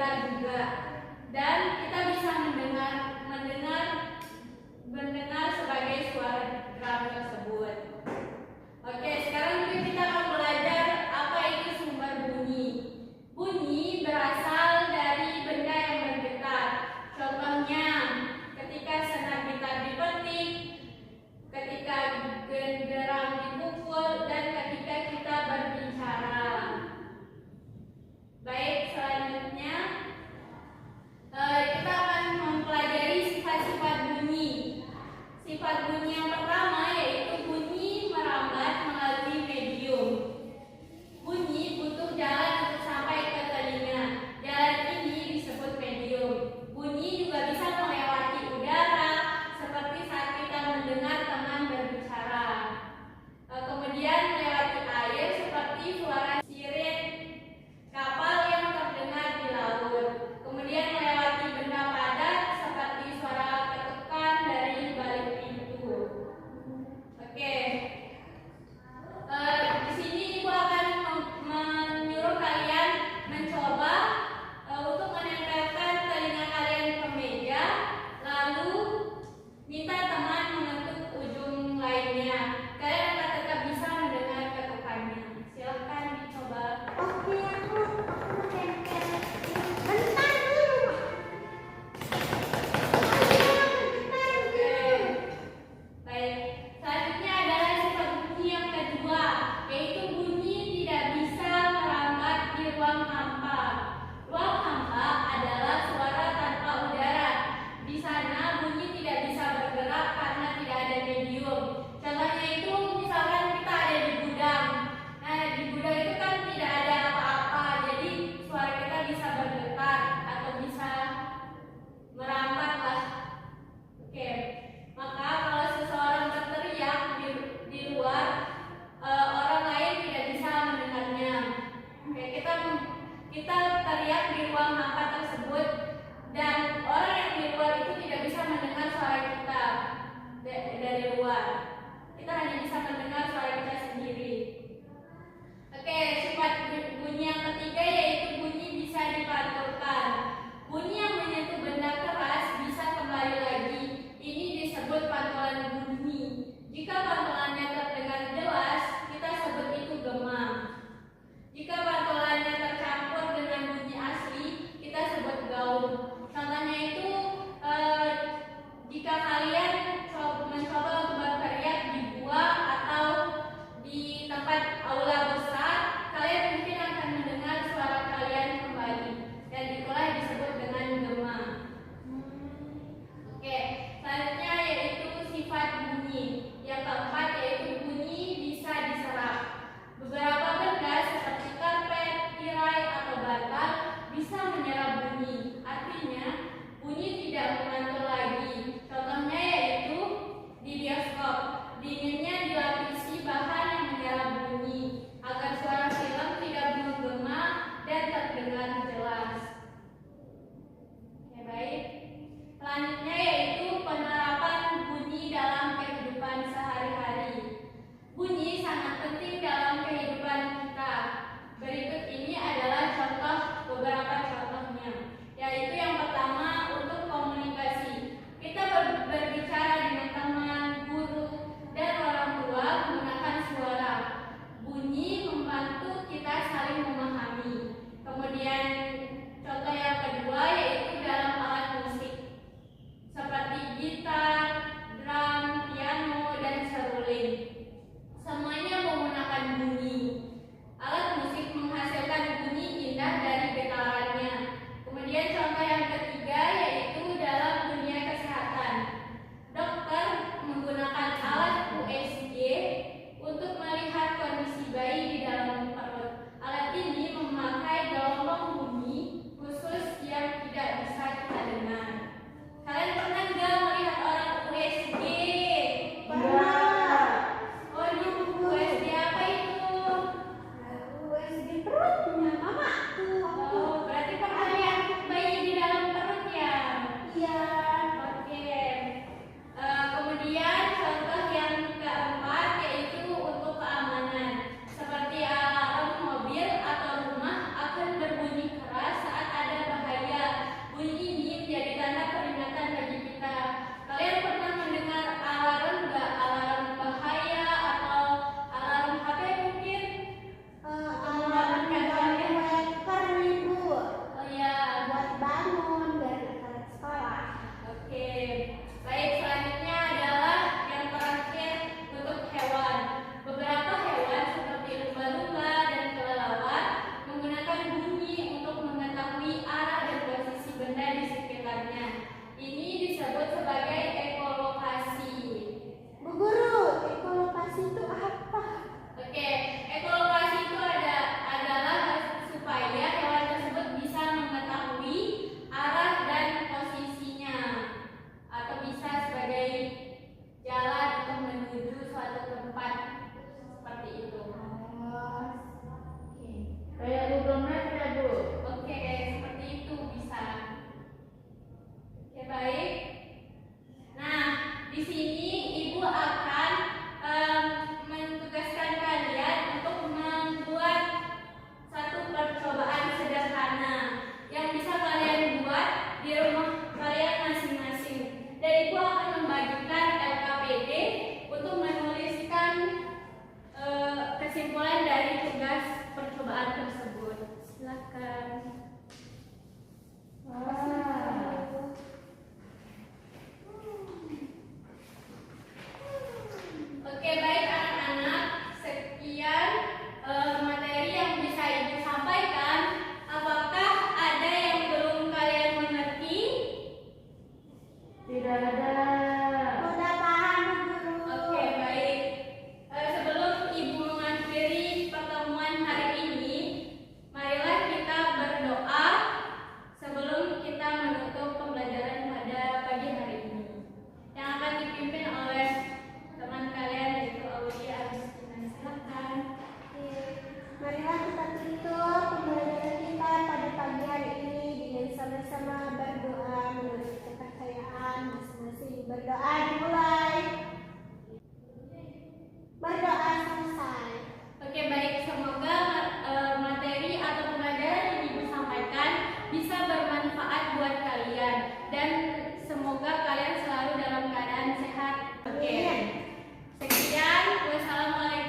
bergerak juga, dan kita bisa mendengar sebagai suara drum tersebut. Oke, sekarang juga kita akan belajar apa itu sumber bunyi. Bunyi berasal dari benda yang bergetar. Contohnya, ketika senar gitar dipetik, ketika genderang dipukul, dan ketika kita berbicara. Baik, selanjutnya kita akan mempelajari sifat-sifat bunyi. Sifat bunyi yang pertama yaitu bunyi merambat melalui medium. Bunyi butuh jalan untuk sampai ke telinga. Jalan ini disebut medium. Bunyi juga bisa melewati udara, seperti saat kita mendengar teman berbicara. Kemudian melewati air, seperti suara siren kapal yang terdengar di laut. Kemudian melewati benda padat, seperti suara ketukan dari balik pintu. Oke. Di sini Ibu akan menyuruh kalian mencoba untuk menempelkan telinga kalian ke meja, lalu minta teman mengetuk ujung lainnya. Kalian akan tetap bisa mendengar ketukannya. Silahkan dicoba. Oke, aku tempel. Bentar dulu. Oke. Baik. Selanjutnya adalah sifat bunyi yang kedua, yaitu bunyi tidak bisa merambat di ruang hampa. Ruang hampa adalah suara tanpa udara. Di sana bunyi tidak bisa bergerak karena tidak ada medium. Contohnya itu misalkan kita ada di gudang. Nah, di gudang itu kan tidak ada apa-apa, jadi suara kita bisa bergetar atau bisa merambat lah. Oke, maka kalau seseorang berteriak di luar, orang lain tidak bisa mendengarnya. Oke, kita teriak di ruang hampa tersebut, dan orang yang di luar itu tidak bisa mendengar suara kita dari luar. Kita hanya bisa mendengar suara kita sendiri. Oke, sifat bunyi yang ketiga yaitu bunyi bisa dipantulkan. Bunyi yang menyentuh benda keras bisa kembali lagi. Ini disebut pantulan bunyi. Jika pantulannya terdengar jelas, kita sebut itu gema. Jika pantulannya tercampur dengan bunyi asli, kita sebut gaung. Contohnya itu jika kalian mencoba untuk berteriak di gua atau di tempat aula besar, kalian mungkin akan mendengar Silakan. Oke, baik anak-anak, sekian materi yang bisa Ibu sampaikan. Apakah ada yang belum kalian mengerti? Tidak ada. Udah paham, Guru. Oke, baik. Sebelum Ibu mengakhiri pertemuan hari ini, marilah kita berdoa sebelum kita menutup pembelajaran pada pagi hari ini. Yang akan dipimpin oleh teman kalian yaitu Aulia Agustina. Silakan. Marilah kita tutup pembelajaran kita pada pagi hari ini dengan sama-sama berdoa menurut kepercayaan masing-masing. Berdoa dimulai. Berdoa selesai. Oke, baik. Semoga materi atau pembelajaran yang Ibu sampaikan bisa bermanfaat buat kalian dan semoga kalian selalu dalam keadaan sehat. Oke. Amin. Sekian. Wassalamualaikum